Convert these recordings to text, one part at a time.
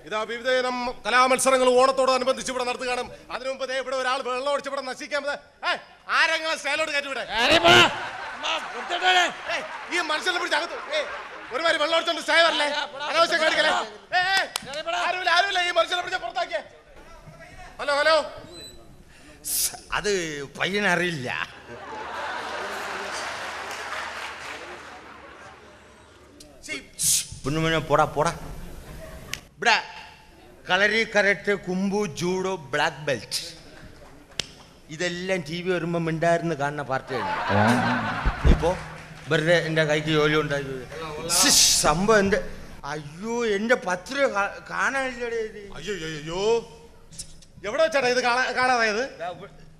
ഇതാ വിവിധയിനം കലാമത്സരങ്ങൾ ഓണത്തോടനുബന്ധിച്ച് ഇവിടെ നടത്തുകയാണ്. അതിനു മുമ്പ് ഇവിടെ ഒരാൾ വെള്ളം ഒടിച്ച് ഇവിടെ നശിക്കാൻ ആരെങ്കിലും സ്റ്റൈലോട്ട് കയറ്റിവിടെ ഈ മനുഷ്യനെ പിടിച്ച് അകത്ത് ഒരുമാതിരി വെള്ളം ഒടിച്ചോണ്ട് സ്റ്റൈലല്ലേ അനാവശ്യം കാണിക്കലേ. ആരുമില്ല ഈ മനുഷ്യനെ പിടിച്ച് പുറത്താക്കിയേ. ഹലോ ഹലോ അത് പയ്യനറിയില്ല. പൊന്നുമോനെ പോടാ പോടാ. ഇവിടെ കളരി കരട്ട് കുമ്പു ജൂഡോ ബ്ലാക്ക് ബെൽറ്റ് ഇതെല്ലാം ടി വി വരുമ്പോ മിണ്ടായിരുന്നു കാണുന്ന പാർട്ടിയാണ്. ഇപ്പോ വെറുതെ എന്റെ കൈക്ക് ജോലി ഉണ്ടായി സംഭവം എന്റെ അയ്യോ എന്റെ 10 രൂപ കാണാനില്ലേ. അയ്യോ അയ്യോ എവിടെ വെച്ചാടാ ഇത് കാണാതായത്?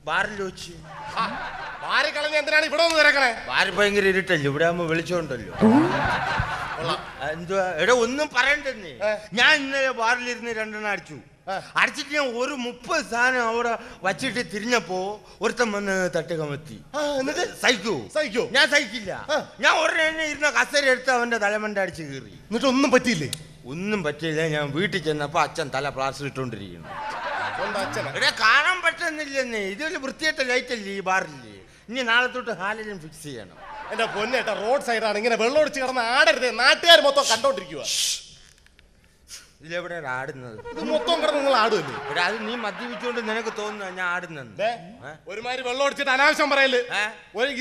ബാറിൽ വെച്ച്. ബാറി കളഞ്ഞ എന്തിനാണ് ഇവിടെ ഒന്ന് തിരക്കണേ? ബാര് ഭയങ്കര ഇരുട്ടല്ലോ, ഇവിടെ ആകുമ്പോ വെളിച്ചമുണ്ടല്ലോ. എന്തുവാ എടാ ഒന്നും പറയണ്ടെന്നേ. ഞാൻ ഇന്നലെ ബാറിലിരുന്ന് 2 എണ്ണം അടിച്ചിട്ട് ഞാൻ ഒരു 30 സാധനം അവിടെ വച്ചിട്ട് തിരിഞ്ഞപ്പോ ഒരുത്തൻ വന്ന് തട്ടുകമത്തി. സഹിക്കോ? ഞാൻ സഹിക്കില്ല. ഞാൻ ഉടനെ ഇരുന്ന കസേര എടുത്ത് അവന്റെ തലമണ്ട അടിച്ച് കീറി. എന്നിട്ട് ഒന്നും പറ്റിയില്ലേ? ഒന്നും പറ്റിയില്ല. ഞാൻ വീട്ടിൽ ചെന്നപ്പോ അച്ഛൻ തല പ്ലാസ്റ്റർ ഇട്ടോണ്ടിരിക്കുന്നു. ഇവിടെ കാണാൻ പറ്റുന്നില്ലെന്നേ. ഇതൊരു വൃത്തിയായിട്ട ലൈറ്റ് അല്ലേ ഈ ബാറില്ലേ. ഇനി നാളെ തൊട്ട് ഹാലിലും ഫിക്സ് ചെയ്യണം. എന്റെ പൊന്നേട്ട റോഡ് സൈഡാണ്, ഇങ്ങനെ വെള്ളം ഒടിച്ച് കിടന്ന് ആടരുതേ. നാട്ടുകാർ മൊത്തം കണ്ടോണ്ടിരിക്കുക. ഇതിലെവിടെ ആടുന്നത്? ഇത് മൊത്തം കിടന്ന് നിങ്ങൾ ആടുമല്ലേ? ഇവിടെ അത് നീ മദ്യപിച്ചുകൊണ്ട് നിനക്ക് തോന്നുന്നു ഞാൻ ആടുന്നത്. ഒരുമാതിരി വെള്ളം ഒടിച്ചിട്ട് അനാവശ്യം പറയല്.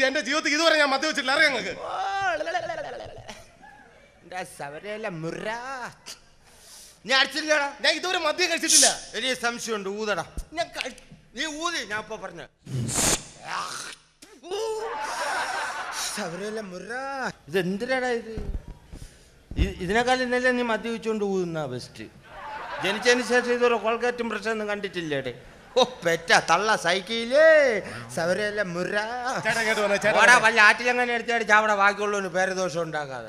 എന്റെ ജീവിതത്തിൽ ഇതുവരെ ഞാൻ മദ്യപിച്ചിട്ടില്ല. അറിയാം നിങ്ങൾക്ക്? നീ അടിച്ചില്ലടാ? ഞാൻ ഇതുവരെ മദ്യം കഴിച്ചിട്ടില്ല. എനിക്ക് സംശയമുണ്ട്. ഊതടാ. നീ ഊതി. ഞാൻ ഇപ്പൊ പറഞ്ഞു ഇതെന്തിനാടാ ഇത്? ഇതിനേക്കാൾ ഇന്നലെ നീ മദ്യപിച്ചുകൊണ്ട് ഊതുന്ന ബെസ്റ്റ്. ജനിച്ചതിന് ശേഷം ഇതൊരു കോൾഗേറ്റും പ്രശ്നമൊന്നും കണ്ടിട്ടില്ലേടെ. ഓ പെറ്റ തള്ള സൈക്കിളേ സവരല്ല മുറ. വല്ല ആറ്റിലങ്ങനെ എടുത്തടിച്ച് അവിടെ ബാക്കിയുള്ളവന് പേരദോഷം ഉണ്ടാക്കാതെ.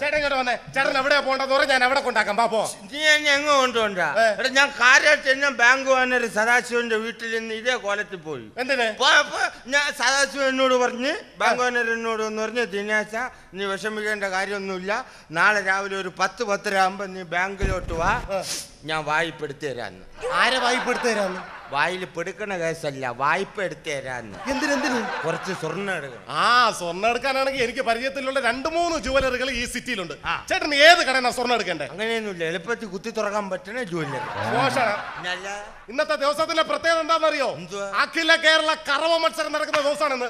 ചേട്ടൻ എവിടെയാ പോണ്ടെന്ന് പറഞ്ഞാൽ ഞാൻ എവിടെ കൊണ്ടാക്കാം. പാപ്പോ നീ എന്നെ എങ്ങോ കൊണ്ടുപോണ്ടാ? എടാ ഞാൻ കാര്യമായിട്ട് എന്നെ ബാങ്ക് വാനൊരു സദാശിവന്റെ വീട്ടിൽ നിന്ന് ഇതേ കോലത്തിൽ പോയി. എന്തിനാ പോയപ്പോ ഞാൻ സദാശിവൻ എന്നോട് പറഞ്ഞ് ബാങ്ക് വാനർ എന്നോട് എന്ന് പറഞ്ഞ് ദിനേശ നീ വിഷമിക്കേണ്ട കാര്യമൊന്നുമില്ല. നാളെ രാവിലെ ഒരു 10-10:30 ആകുമ്പോ നീ ബാങ്കിലോട്ട് വാ, ഞാൻ വായ്പ എടുത്തു തരാന്ന്. ആരെ വായ്പ എടുത്തു തരാന്ന്? വായിൽ പെടുക്കണ കേസല്ല, വായ്പ എടുത്തു തരാന്ന്. എന്തിനെന്തിന്? കുറച്ച് സ്വർണ്ണം എടുക്കണം. സ്വർണ്ണം എടുക്കാനാണെങ്കിൽ എനിക്ക് പരിചയത്തിലുള്ള 2-3 ജുവലറികൾ ഈ സിറ്റിയിലുണ്ട്. ചേട്ടൻ ഏത് കടയാണ് സ്വർണ്ണം എടുക്കണ്ടേ? അങ്ങനെയൊന്നുമില്ല, എളുപ്പത്തിൽ കുത്തി തുറക്കാൻ പറ്റുന്ന ജുവലറി. ഇന്നത്തെ ദിവസത്തിന്റെ പ്രത്യേകത എന്താണെന്നറിയോ? അഖില കേരള കറവ മത്സരം നടക്കുന്ന ദിവസമാണെന്ന്.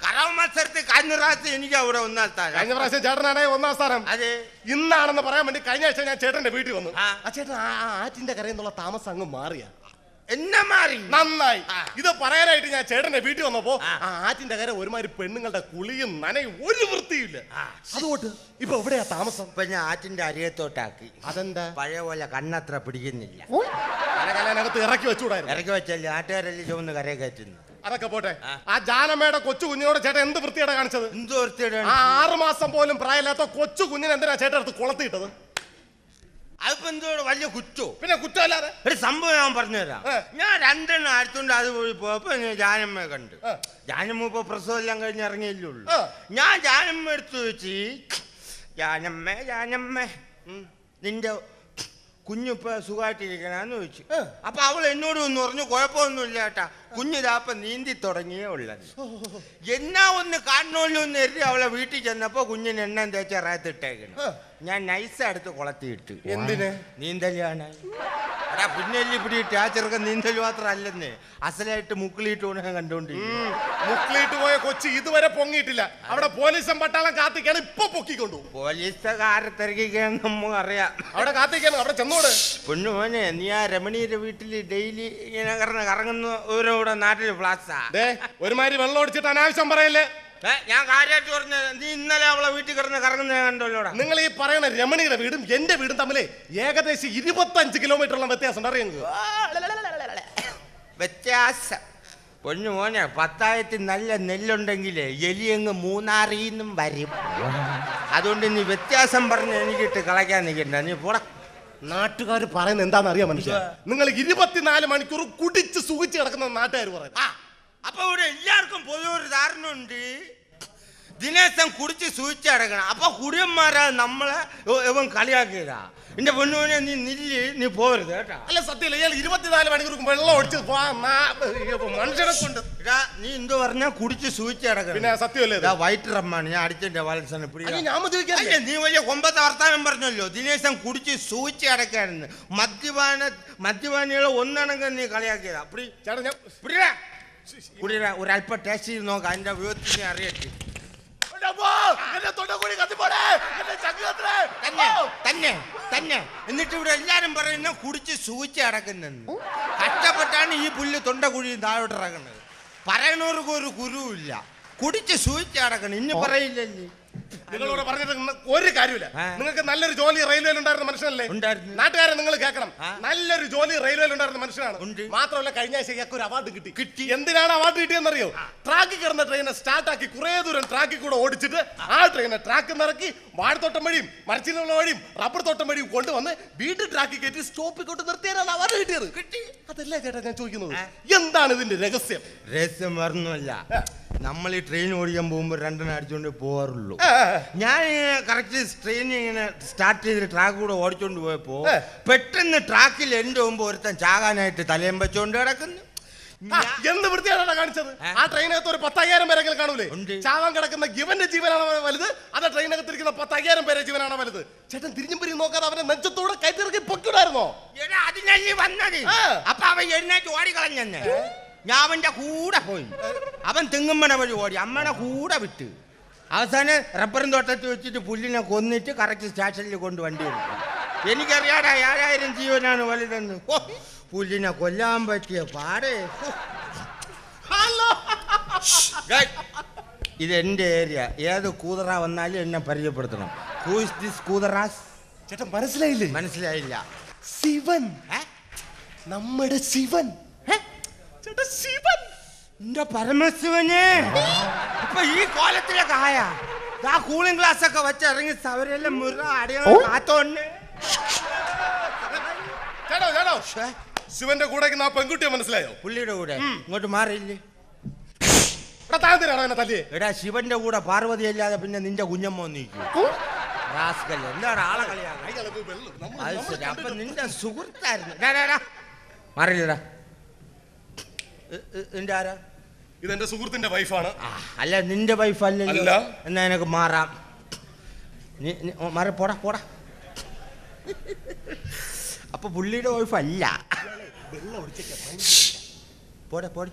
കറവ മത്സരത്തിൽ കഴിഞ്ഞ പ്രാവശ്യം എനിക്ക് അവിടെ 1-ാം സ്ഥാനം. കഴിഞ്ഞ പ്രാവശ്യം ചേട്ടനാണെ 1-ാം സ്ഥാനം. അതെ. ഇന്നാണെന്ന് പറയാൻ വേണ്ടി കഴിഞ്ഞ ആഴ്ച ഞാൻ ചേട്ടന്റെ വീട്ടിൽ വന്നു. ആ ചേട്ടൻ ആറ്റിന്റെ കരയിൽ നിന്നുള്ള താമസം അങ്ങ് മാറിയ എന്നെ മാറി. നന്നായി. ഇത് പറയാനായിട്ട് ഞാൻ ചേട്ടന്റെ വീട്ടിൽ വന്നപ്പോ ആറ്റിന്റെ കര ഒരുമാതിരി പെണ്ണുങ്ങളുടെ കുളിയും നനയും ഒരു വൃത്തിയില്ല. അതുകൊണ്ട് ഇപ്പൊ എവിടെയാ താമസം? ഇപ്പൊ ഞാൻ ആറ്റിന്റെ അരിയത്തോട്ടാക്കി. അതെന്താ? പഴയ പോലെ കണ്ണത്ര പിടിക്കുന്നില്ല. കലകലനകത്ത് ഇറക്കി വെച്ചുകൂടായിരുന്നു. ഇറക്കി വെച്ചല്ലേ നാട്ടുകാരെല്ലാം ചുവന്ന് കരയെ കയറ്റുന്നു. അതൊക്കെ പോട്ടെ. ആ ജാനമ്മയുടെ കൊച്ചു കുഞ്ഞിനോട് ചേട്ടൻ എന്ത് വൃത്തിയാണ് കാണിച്ചത്? എന്തോ വൃത്തിയുടെ? 6 മാസം പോലും പ്രായമില്ലാത്ത കൊച്ചു കുഞ്ഞിനെ എന്തിനാ ചേട്ടൻ അടുത്ത് കൊളത്തിയിട്ടത്? അതിപ്പോ എന്തോ വലിയ കുറ്റോ? പിന്നെ കുറ്റമല്ലാതെ ഒരു സംഭവം ഞാൻ പറഞ്ഞുതരാം. ഞാൻ 2 എണ്ണം അടുത്തോണ്ട് അത് പോയി പോയപ്പോ ജാനമ്മയെ കണ്ടു. ജാനമ്മ ഇപ്പൊ പ്രസവം എല്ലാം കഴിഞ്ഞ് ഇറങ്ങിയല്ലേ ഉള്ളൂ. ഞാൻ ജാനമ്മ എടുത്തു വെച്ച് ജാനമ്മ നിന്റെ കുഞ്ഞിപ്പോ സുഖമായിട്ടിരിക്കണെന്ന് ചോദിച്ചു. അപ്പൊ അവൾ എന്നോട് ഒന്ന് പറഞ്ഞു കുഴപ്പമൊന്നുമില്ല ചേട്ടാ, കുഞ്ഞിതാപ്പ നീന്തി തുടങ്ങിയേ ഉള്ളത്. എന്നാ ഒന്ന് കാണണമല്ലോ എന്ന് കരുതി അവളെ വീട്ടിൽ ചെന്നപ്പോ കുഞ്ഞിന് എണ്ണ തേച്ച് ഇറയത്തിട്ടേക്കണം. ഞാൻ നൈസ് അടുത്ത് കുളത്തിയിട്ട്. എന്തിന്? നീന്തലാണ്. എടാ പിന്നെ പിടിയിട്ട് ആ ചെറുക്കൻ നീന്തൽ മാത്രമല്ലെന്നേ, അസലായിട്ട് മുക്കിളിയിട്ട് ഉണങ്ങാൻ കണ്ടോണ്ടിരിക്കും. മുക്കിളിയിട്ട് പോയ കൊച്ചി ഇതുവരെ പൊങ്ങിയിട്ടില്ല. അവിടെ പോലീസും പട്ടാളം കാത്തിക്കാണ്. ഇപ്പൊ പൊക്കിക്കൊണ്ടു. പോലീസുകാരെ തിരക്കിക്കാൻ നമുക്ക് അറിയാം. അവിടെ കാത്തിക്കാണ്. അവിടെ ചെന്നോട്. പൊന്നു മോനെ, നീ ആ രമണീയുടെ വീട്ടില് ഡെയിലി ഇങ്ങനെ കറങ്ങുന്ന ഓരോടെ നാട്ടില് പ്ലാസാ. ഒരുമാതിരി വെള്ളം ഒടിച്ചിട്ട് അനാവശ്യം പറയല്ലേ. ഞാൻ കാര്യമായിട്ട് പറഞ്ഞ നീ ഇന്നലെ അവളെ വീട്ടിൽ കിടന്ന് കറങ്ങുന്ന കണ്ടല്ലോടാ. നിങ്ങൾ ഈ പറയുന്ന രമണിയുടെ വീടും എന്റെ വീടും തമ്മിൽ ഏകദേശം 25 കിലോമീറ്ററുള്ള വ്യത്യാസം അറിയുന്നത്. വ്യത്യാസം പൊന്നു മോനെ, 10,000 നല്ല നെല്ലുണ്ടെങ്കിലേ എലിയങ്ങ് മൂന്നാറിന്നും വരും. അതുകൊണ്ട് നീ വ്യത്യാസം പറഞ്ഞ് എനിക്കിട്ട് കളയ്ക്കാൻ നിൽക്കണ്ട. നീ പോടാ. നാട്ടുകാർ പറയുന്നത് എന്താണെന്ന് അറിയാം മനുഷ്യ. നിങ്ങൾ 24 മണിക്കൂർ കുടിച്ച് സുഖിച്ച് കിടക്കുന്ന നാട്ടുകാർ പറയുന്നത്. അപ്പൊ ഇവിടെ എല്ലാവർക്കും പൊതുവൊരു ധാരണ ഉണ്ട്, ദിനേശൻ കുടിച്ച് സൂചിച്ചടക്കണം. അപ്പൊ കുടിയന്മാരാ നമ്മളെ ഇവൻ കളിയാക്കിയതാ. എന്റെ പൊന്നുമോനെ നീ നില്ല്, നീ പോകരുത് കേട്ടാ. അല്ല സത്യമില്ല, ഇയാൾ 24 മണിക്കൂർ വെള്ളം ഒഴിച്ച് മനുഷ്യനെ കൊണ്ട്. നീ എന്തോ പറഞ്ഞാ കുടിച്ച് സൂചിച്ച് കിടക്കണം. പിന്നെ സത്യമല്ലേ, വൈറ്റ് റമ്മാണ് ഞാൻ അടിച്ചെന്റെ വാലൻസാണ്. ഞാൻ മദ്യപിക്കാൻ. നീ വലിയ കൊമ്പത്തെ വർത്താനം പറഞ്ഞല്ലോ, ദിനേശൻ കുടിച്ച് സൂചിച്ച് കിടക്കാണെന്ന്. മദ്യപാനികളെ ഒന്നണങ്കം നീ കളിയാക്കിയതാ. ഒരല്പ ടേസ്റ്റ് ചെയ്ത് നോക്കാം, അതിന്റെ വിധത്തിനെ അറിയട്ടെ. തന്നെ എന്നിട്ട് ഇവിടെ എല്ലാരും പറയുന്ന കുടിച്ച് സൂചിച്ച് കിടക്കുന്നെന്ന്. കഷ്ടപ്പെട്ടാണ് ഈ പുല്ല് തൊണ്ടക്കുഴി താഴോട്ട് ഇറങ്ങുന്നത്. പറയണവർക്ക് ഒരു കുരുവില്ല, കുടിച്ച് സൂചിച്ച് കിടക്കണം. ഇനി പറയില്ലല്ലേ. നിങ്ങളോട് പറഞ്ഞിട്ട് ഒരു കാര്യമില്ല. നിങ്ങൾക്ക് നല്ലൊരു ജോലി റെയിൽവേയിൽ ഉണ്ടായിരുന്ന മനുഷ്യനല്ലേ? നാട്ടുകാരെ നിങ്ങൾ കേൾക്കണം, നല്ലൊരു ജോലി റെയിൽവേയിൽ ഉണ്ടായിരുന്ന മനുഷ്യനാണ്. മാത്രമല്ല കഴിഞ്ഞ ആഴ്ച ഇയാൾക്ക് ഒരു അവാർഡ് കിട്ടി. എന്തിനാണ് അവാർഡ് കിട്ടിയെന്നറിയോ? ട്രാക്കിൽ കിടന്ന ട്രെയിനെ സ്റ്റാർട്ടാക്കി കുറെ ദൂരം ട്രാക്കിൽ കൂടെ ഓടിച്ചിട്ട് ആ ട്രെയിനെ ട്രാക്കിൽ നിറക്കി വാഴത്തോട്ടം വഴിയും മരച്ചിലുള്ള വഴിയും റബ്ബർ തോട്ടം വഴിയും കൊണ്ടുവന്ന് വീട്ടിൽ ട്രാക്കിൽ കയറ്റി സ്റ്റോപ്പിൽ കൊണ്ട് നിർത്തിയാണ് അവാർഡ് കിട്ടിയത്. അതല്ല ചേട്ടാ ഞാൻ ചോദിക്കുന്നത്, എന്താണ് ഇതിന്റെ രഹസ്യം? രഹസ്യം പറഞ്ഞല്ല, നമ്മൾ ഈ ട്രെയിൻ ഓടിക്കാൻ പോകുമ്പോൾ രണ്ടെണ്ണം അടിച്ചുകൊണ്ട് പോകാറുള്ളൂ. ഞാൻ കറക്റ്റ് ട്രെയിൻ ഇങ്ങനെ സ്റ്റാർട്ട് ചെയ്ത് ട്രാക്ക് കൂടെ ഓടിച്ചോണ്ട് പോയപ്പോ പെട്ടെന്ന് ട്രാക്കിൽ എന്റെ മുമ്പ് ഒരുത്തൻ ചാകാനായിട്ട് തലയും വെച്ചോണ്ട് കിടക്കുന്നു. എന്ത് വൃത്തിയാണ് കാണിച്ചത്? ആ ട്രെയിനകത്ത് ഒരു 10,000 പേരെങ്കിലും കാണൂലേ? ചാവാൻ കിടക്കുന്ന ഗിവന്റെ ജീവനാണ് വലുത്, അത് ട്രെയിനകത്തിരിക്കുന്ന 10,000 പേരെ ജീവനാണ് വലുത്. ചേട്ടൻ തിരിഞ്ഞും പിരിഞ്ഞും നോക്കാതെ അവനെ നെഞ്ചത്തോടെ കയറ്റിറക്കി പൊക്കിടായിരുന്നോ? അതിനല്ലേ വന്നത്. അപ്പൊ അവൻ എഴുന്നേറ്റ് ഓടിക്കളഞ്ഞെന്നെ. ഞാൻ അവന്റെ കൂടെ പോയി. അവൻ തെങ്ങുമ്മണ വഴി ഓടി, അമ്മനെ കൂടെ വിട്ട്. അവസാനം റബ്ബറും തോട്ടത്തിൽ വെച്ചിട്ട് പുല്ലിനെ കൊന്നിട്ട് കറക്റ്റ് സ്റ്റേഷനിൽ കൊണ്ട് വണ്ടി എടുക്കും. എനിക്കറിയാടാ 7000 ജീവനാണ് വലുതെന്ന്. പുല്ലിനെ കൊല്ലാൻ പറ്റിയ പാടേ. ഇത് എന്റെ ഏരിയ. ഏത് കൂതറ വന്നാലും എന്നെ പരിചയപ്പെടുത്തണം. ചേട്ടൻ മനസ്സിലായില്ലേ? മനസ്സിലായില്ല. ശിവൻ, നമ്മുടെ ശിവൻ. ശിവൻ എന്റെ പരമശിവനെ ഇപ്പൊ ഈ കോലത്തിലൊക്കെ ആയാ. കൂളിംഗ് ഗ്ലാസ് ഒക്കെ വെച്ച് ഇറങ്ങി സവരെല്ലാം മുറ അടിയോണ്ട്. ശിവന്റെ കൂടെ പെൺകുട്ടിയെ മനസ്സിലായോ? പുള്ളിയുടെ കൂടെ ഇങ്ങോട്ട് മാറിയില്ലേ? എടാ ശിവന്റെ കൂടെ പാർവതി അല്ലാതെ പിന്നെ നിന്റെ കുഞ്ഞമ്മ നീക്കൂ. എന്താണ് ആളെ കളിയാ? അപ്പൊ നിന്റെ സുഹൃത്തായിരുന്നു. മാറിയില്ലടാ. നിന്റെ ആരാ? ഇതെന്റെ സുഹൃത്തിന്റെ വൈഫാണ്. അല്ല നിന്റെ വൈഫ് അല്ലല്ലോ. എന്നാ എനക്ക് മാറാം. മാറി പോടാ പോടാ. അപ്പൊ പുള്ളിയുടെ വൈഫ് അല്ല. പോടാ പോടി.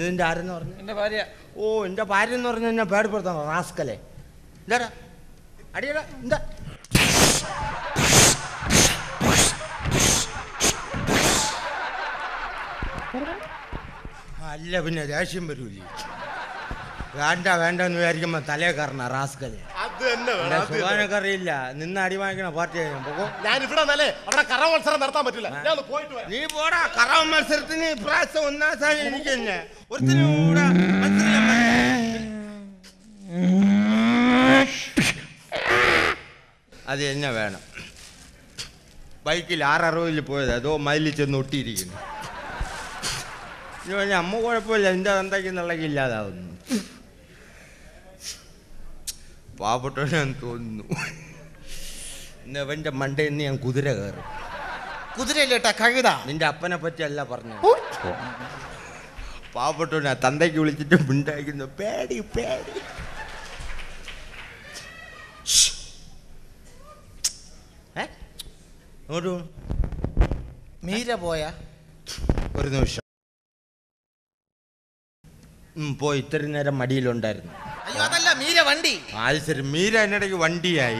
നിന്റെ ആരെന്ന് പറഞ്ഞു? എന്റെ ഭാര്യ. ഓ എന്റെ ഭാര്യ എന്ന് പറഞ്ഞ എന്നെ പേടിപ്പെടുത്തണം റാസ്കലെ. എന്താടാ അടിയടാ എന്താ? അല്ല പിന്നെ ദേഷ്യം വരൂലേ? വേണ്ട വേണ്ടെന്ന് വിചാരിക്കുമ്പോ തലേ കയറണ റാസ്കല്. സുഖാനൊക്കെ അറിയില്ല. നിന്ന് അടി വാങ്ങിക്കണ പാർട്ടി ഞാൻ ഇവിടെ അവിടെ കറവ മത്സരം നടത്താൻ പറ്റില്ല. നീ പോടാ. കറവ മത്സരത്തിന് ഇപ്രാവശ്യം 1ാം സ്ഥാനം എനിക്ക് തന്നെ. ഒരുത്തിനും കൂടെ അത് തന്നെ വേണം. ബൈക്കിൽ 660 പോയത് അതോ മൈലിൽ ചെന്ന് ഒട്ടിയിരിക്കുന്നു. അമ്മ കുഴപ്പമില്ല, എന്റെ തന്തയ്ക്കുന്നുള്ളക്ക് ഇല്ലാതാവുന്നു. പാവപ്പെട്ടവനാന്ന് തോന്നുന്നു. ഇന്നവന്റെ മണ്ടയിൽ നിന്ന് ഞാൻ കുതിര കയറും. കുതിരയില്ലേട്ടാ കഴുത. നിന്റെ അപ്പനെ പറ്റി അല്ല പറഞ്ഞു. പാവപ്പെട്ടവനാ തന്തയ്ക്ക് വിളിച്ചിട്ട് മിണ്ടായിരിക്കുന്നു. പേടി പേടി. അങ്ങോട്ട് മീര പോയ ഒരു നിമിഷം പോയി. ഇത്ര നേരം മടിയിലുണ്ടായിരുന്നു. അയ്യോ അതല്ല മീര വണ്ടി. അത് ശരി, മീര എന്നിടയ്ക്ക് വണ്ടിയായി.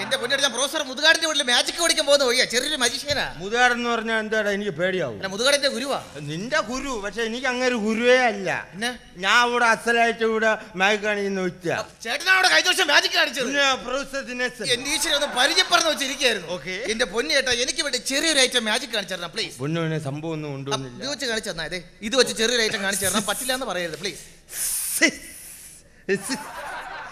എന്റെ പൊന്നടി, ഞാൻ പ്രൊഫസർ മുതുകാടിന്റെ വീട്ടിൽ മാജിക് പഠിക്കാൻ പോകുന്ന വഴിയാ. ചെറിയൊരു മജിഷ്യനാ. മുതുകാടൻ എന്ന് പറഞ്ഞാൽ എന്താടാ? എനിക്ക് പേടിയാവും. മുതുകാടിന്റെ ഗുരുവാ. നിന്റെ ഗുരു. പക്ഷെ എനിക്ക് അങ്ങനെ ഗുരുവേ അല്ല. ഞാൻ ഇവിടെ അസലായിട്ട് ഇവിടെ മാജിക് കാണിക്കുന്ന വെച്ച ചേട്ടനാവിടെ കഴിഞ്ഞ വർഷം മാജിക് കാണിച്ചത്. എന്റെ ഈശ്വരൻ പരിചയപ്പെടുന്ന വെച്ചിരിക്കുന്നു. എന്റെ പൊന്നേട്ടാ എനിക്ക് വേണ്ടി ചെറിയൊരു ഐറ്റം മാജിക് കാണിച്ചു തരണം പ്ലീസ്. പൊന്നുവിനെ സംഭവം ഒന്നും കൊണ്ടുവന്നില്ല. ഇത് വെച്ച് കാണിച്ചു തന്നാ. ഇത് വെച്ച് ചെറിയൊരു ഐറ്റം കാണിച്ചു തരണം. പറ്റില്ല എന്ന് പറയരുത് പ്ലീസ്.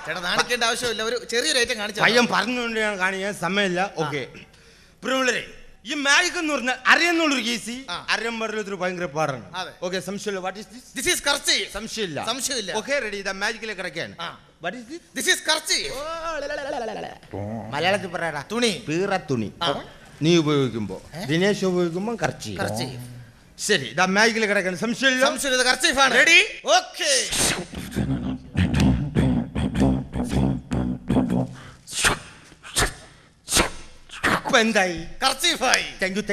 ചേട്ടാ നാണിക്കേണ്ട ആവശ്യമില്ല. ഒരു ചെറിയൊരു ഐറ്റം കാണിച്ചു. പയ്യൻ പറഞ്ഞുകൊണ്ട് ഞാൻ കാണിക്കാൻ സമയമില്ല. ഓക്കെ പ്രിയമുള്ളവരെ, ഈ മാജിക് എന്ന് പറഞ്ഞാൽ അറിയുന്നുള്ളൊരു കേസി അറിയാൻ പാടില്ലാത്തൊരു ഭയങ്കര പാടാണ്. ഓക്കെ സംശയമില്ല. What is this? This is kerchief. സംശയമില്ല. സംശയമില്ല. Okay ready. ഇതാ മാജിക്കിലേക്ക് കിടക്കുകയാണ്. മലയാളത്തിൽ പറയാ തുണി, പീറ തുണി. നീ ഉപയോഗിക്കുമ്പോ ദിനേശ് ഉപയോഗിക്കുമ്പോ കർച്ചി. ശരി, ഇതാ മാജിക്കിൽ കിടക്കണം. സംശയമില്ല. കർച്ചീഫാണ്. റെഡി? ഓക്കേ. ഇപ്പൊ എന്തായി? കർച്ചീഫായി. Thank you.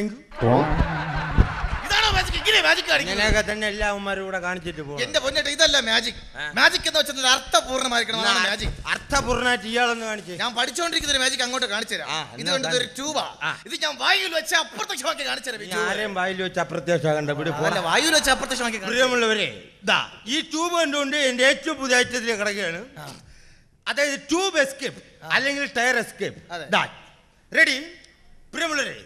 ഇതാണോ മാജിക്? ഇങ്ങനെ മാജിക് കാണിക്കുന്നത്? ഇങ്ങനെയൊക്കെ തന്നെ എല്ലാവന്മാരും കൂടെ കാണിച്ചിട്ട് പോകും. എന്റെ പൊന്നേട്ട, ഇതല്ല മാജിക്. മാജിക് എന്ന് വെച്ചാൽ അർത്ഥപൂർണ്ണമായിരിക്കണം. മാജിക് അർത്ഥപൂർണ്ണമായിട്ട് ഇയാളൊന്ന് കാണിച്ചു. ഞാൻ പഠിച്ചുകൊണ്ടിരിക്കുന്ന ഒരു മാജിക് അങ്ങോട്ട് കാണിച്ചു തരാം. ഇത് കണ്ടത് ഒരു ട്യൂബാ. ഇത് ഞാൻ വായുവിൽ വെച്ച് അപ്രത്യക്ഷമാക്കി കാണിച്ചു തരാം. ആരെയും വായിൽ വെച്ച് അപ്രത്യക്ഷമാകണ്ട. വായുവിൽ വെച്ച് അപ്രത്യക്ഷമാക്കി. പ്രിയമുള്ളവരെ, ഈ ട്യൂബ് കണ്ടുകൊണ്ട് എന്റെ ഏറ്റവും പുതിയ ഐറ്റത്തിൽ കിടക്കുകയാണ്. അതായത് ട്യൂബ് എസ്കേപ്പ് അല്ലെങ്കിൽ ടയർ എസ്കേപ്പ്. റെഡി? പ്രിയമുള്ളവരെ,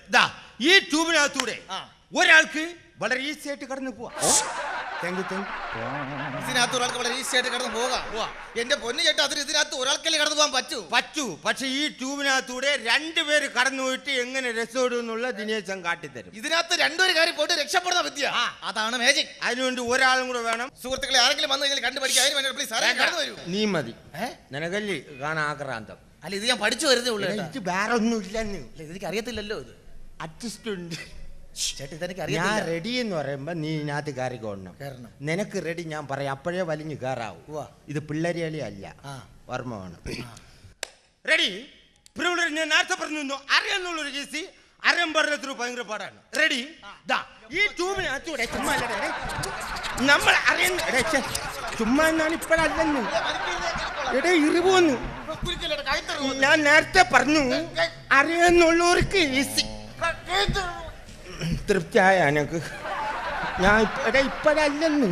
ഈ ട്യൂബിനകത്തൂടെ ഒരാൾക്ക് വളരെ ഈസി ആയിട്ട് കടന്നു പോവാം. ഇതിനകത്ത് ഒരാൾക്ക് വളരെ ഈസി ആയിട്ട് കടന്നു പോകാം. എന്റെ പൊന്നു ചേട്ടാ, അതിന് ഇതിനകത്ത് ഒരാൾക്കല്ലേ കടന്നു പോകാൻ പറ്റൂ. പക്ഷെ ഈ ട്യൂബിനകത്തൂടെ രണ്ടുപേര് കടന്നു പോയിട്ട് എങ്ങനെ രക്ഷപ്പെടും എന്നുള്ള ദിനേശൻ കാട്ടിത്തരും. ഇതിനകത്ത് രണ്ടുപേര് കാര്യം പോയിട്ട് രക്ഷപ്പെടുന്ന വിദ്യ, അതാണ് മാജിക്. അതിനുവേണ്ടി ഒരാളും കൂടെ വേണം. സുഹൃത്തുക്കളെ, ആരെങ്കിലും വന്നു കഴിഞ്ഞാൽ കണ്ടുപിടിക്കുക. അതിന് വേണ്ടി പ്ലീസ് കടന്നു വരൂ. നീ മതി. നിനക്കല്ലേ കാണാൻ ആക്രാന്തം? അല്ല, ഇത് ഞാൻ പഠിച്ചു വരുന്നേ ഉള്ളൂ. ഇത് വേറെ ഒന്നും ഇല്ലെന്ന്. എനിക്ക് അറിയത്തില്ലല്ലോ. ഇത് അഡ്ജസ്റ്റ് ഉണ്ട്. ഞാൻ റെഡി എന്ന് പറയുമ്പോ നീ ഇതിനകത്ത് കയറിക്കോണം. നിനക്ക് റെഡി ഞാൻ പറയാം, അപ്പോഴേ വലിഞ്ഞു കയറാവൂ. ഇത് പിള്ളേരികളി അല്ല, ഓർമ്മമാണ്. റെഡി? ഞാൻ നേരത്തെ പറഞ്ഞു അറിയാന്നുള്ളൊരു കേസ് അറിയാൻ പറഞ്ഞ ഭയങ്കര പാടാണ്. റെഡി? ഈ ട്യൂബിനകത്തൂടെ ചുമ്മാ നമ്മൾ അറിയുന്ന ചുമ്മാ എന്നാണ് ഇപ്പോഴല്ലെന്ന് ഇറിവോന്നു. ഞാൻ നേരത്തെ പറഞ്ഞു അറിയാന്നുള്ളവർക്ക് ഈസി. തൃപ്തിയായ എനക്ക്. ഞാൻ ഇപ്പോഴല്ലെന്ന്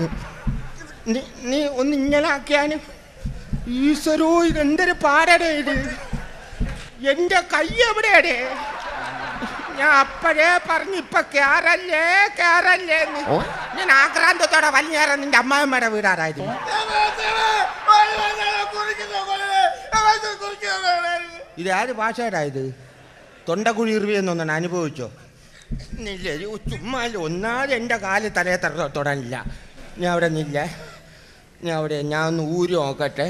നീ ഒന്ന് ഇങ്ങനെ ആക്കിയാന്. ഈശ്വരോ, ഇതെന്തൊരു പാടടേ ഇത്. എന്റെ കൈ എവിടെയാടേ? ഞാൻ അപ്പോഴേ പറഞ്ഞു ഇപ്പൊ കേറല്ലേന്ന്. ഞാൻ ആക്രാന്തത്തോടെ വലിഞ്ഞേറാൻ നിന്റെ അമ്മായിമ്മയുടെ വീടാറായിരുന്നു. ഇത് ആര് ഭാഷയുടെ ഇത്? തൊണ്ടക്കുഴി ഇറിവിയെന്നൊന്നാണ് അനുഭവിച്ചോ? ഇല്ല, ചുമ്മാ ഒന്നാമത് എൻ്റെ കാല് തലയെ തൊടാനില്ല. ഞാൻ അവിടെ നിന്നില്ല. ഞാൻ ഒന്ന് ഊരി നോക്കട്ടെ.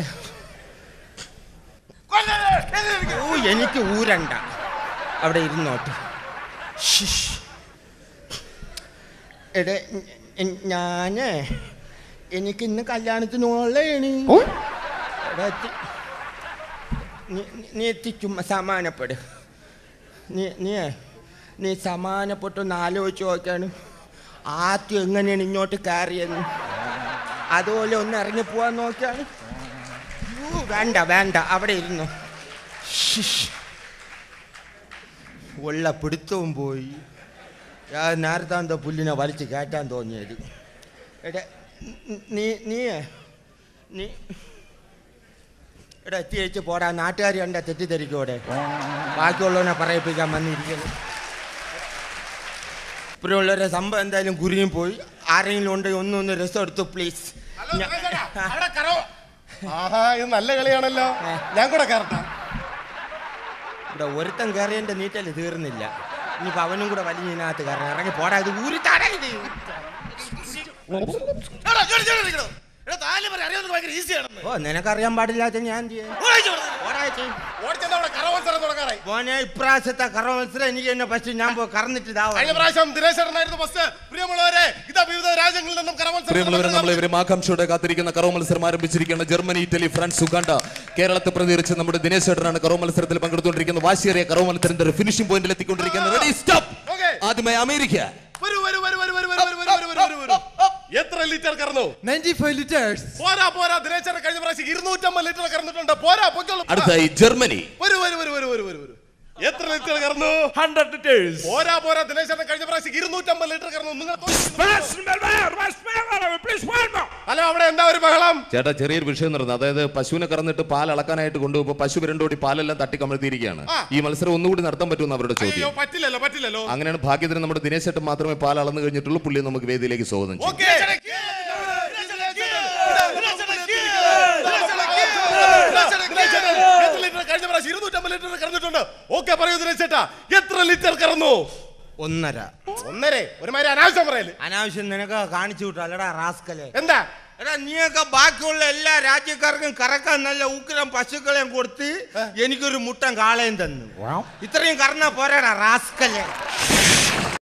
എനിക്ക് ഊരണ്ട, അവിടെ ഇരുന്നോട്ട്. എനിക്ക് ഇന്ന് കല്യാണത്തിനുള്ളതാണ്. നീ എത്തി ചുമ്മാ സമാനപ്പെട്. നീ സമാനപ്പെട്ടൊന്ന് ആലോചിച്ച് നോക്കാണ്. ആദ്യം എങ്ങനെയാണ് ഇങ്ങോട്ട് കയറിയെന്ന്, അതുപോലെ ഒന്ന് ഇറങ്ങി പോവാൻ നോക്കിയാണ്. വേണ്ട, അവിടെ ഇരുന്നു. ഉള്ള പിടുത്തവും പോയി. നേരത്തെ എന്തോ പുല്ലിനെ വലിച്ച് കയറ്റാൻ തോന്നിയത്. എടാ എത്തിയേച്ച് പോടാ. നാട്ടുകാർ കണ്ട തെറ്റിദ്ധരിക്കൂടെ? ബാക്കിയുള്ളവനെ പറയിപ്പിക്കാൻ വന്നിരിക്കുന്നത്. ഇപ്പോഴുള്ളവരെ സംഭവം എന്തായാലും കുരുങ്ങി പോയി. ആരെങ്കിലും ഉണ്ടെങ്കിൽ ഒന്നൊന്ന് രസം എടുത്തു പ്ലീസ്. ഇത് നല്ല കളിയാണല്ലോ. ഞാൻ കൂടെ കയറട്ടെ? ഇവിടെ ഒരുത്തൻ കയറിയതിന്റെ നീറ്റല് തീർന്നില്ല. ഇനിയിപ്പോ അവനും കൂടെ വലിഞ്ഞതിനകത്ത് കയറണം. ഇറങ്ങി പോടാ. ഇത് ഊരിത്താടാ ഇത്. ഓ, നിനക്കറിയാൻ പാടില്ലാത്ത ഞാൻ മോനെ, ഇപ്രാവശ്യത്തെ കറ മത്സരം എനിക്ക് തന്നെ ഫസ്റ്റ് ഞാൻ പോയി കറന്നിട്ട് നമ്മൾ ഇവരും ആകാംക്ഷയോടെ കാത്തിരിക്കുന്ന കറോ മത്സരം ആരംഭിച്ചിരിക്കുകയാണ്. ജർമ്മനി, ഇറ്റലി, ഫ്രാൻസ്, ഉഗാണ്ട, കേരളത്തെ പ്രതികരിച്ച് നമ്മുടെ ദിനേശ് ചേട്ടനാണ് കറോ മത്സരത്തിൽ പങ്കെടുത്തുകൊണ്ടിരിക്കുന്നത്. വാശിയേറിയ കറോ മത്സരത്തിന്റെ ഫിനിഷിംഗ് പോയിന്റിൽ എത്തിക്കൊണ്ടിരിക്കുന്നത്. Ready, stop. ആദ്യമായി അമേരിക്ക. എത്ര ലിറ്റർ കറന്നു? 95 liters. പോരാ ദിനേശ് കഴിഞ്ഞ പ്രാവശ്യം 250 ലിറ്റർ കറന്നിട്ടുണ്ട്. പോരാ. അടുത്തായി ജർമ്മനി. എത്ര ലിറ്റർ കറന്നു? 100 liters. പോരാ ദിനേശ് കഴിഞ്ഞ പ്രാവശ്യം 250 ലിറ്റർ കറന്നു. നിങ്ങൾ ഹലോ, അവിടെ എന്താ ഒരു ബഹളം? ചേട്ടാ, ചെറിയൊരു വിഷയം നടന്നു. അതായത് പശുവിനെ കറന്നിട്ട് പാൽ അളക്കാനായിട്ട് കൊണ്ടുപോകുമ്പോൾ പശു വിരണ്ടോടി പാലെല്ലാം തട്ടിക്കമഴ്ത്തിയിരിക്കുകയാണ്. ഈ മത്സരം ഒന്നുകൂടി നടത്താൻ പറ്റുമെന്ന് അവരുടെ ചോദ്യം. പറ്റില്ലല്ലോ. അങ്ങനെയാണ്. ഭാഗ്യത്തിന് നമ്മുടെ ദിനേശ് ചേട്ടൻ മാത്രമേ പാൽ അളന്നു കഴിഞ്ഞിട്ടുള്ളൂ. പുള്ളി നമുക്ക് വേദിയിലേക്ക് സ്വാഗതം ചെയ്യും. കഴിഞ്ഞ പ്രാവശ്യം 250 ലിറ്റർ കറന്നിട്ടുണ്ട്. ഓക്കെ, പറയൂ ദിനേശ് ചേട്ടാ, എത്ര ലിറ്റർ കറന്നു? 1.5. ഒരുമാതിരി അനാവശ്യം പറയല്. അനാവശ്യം നിനക്ക് കാണിച്ചു വിട്ടു. അല്ലടാ റാസ്കല്. എന്താ എടാ നീയൊക്കെ ബാക്കിയുള്ള എല്ലാ രാജ്യക്കാർക്കും കറക്കാൻ നല്ല ഉഗ്രം പശുക്കളെയും കൊടുത്ത് എനിക്കൊരു മുട്ടൻ കാളയും തന്നു ഇത്രയും കറന്നാ പോരാടാ റാസ്കല്ലേ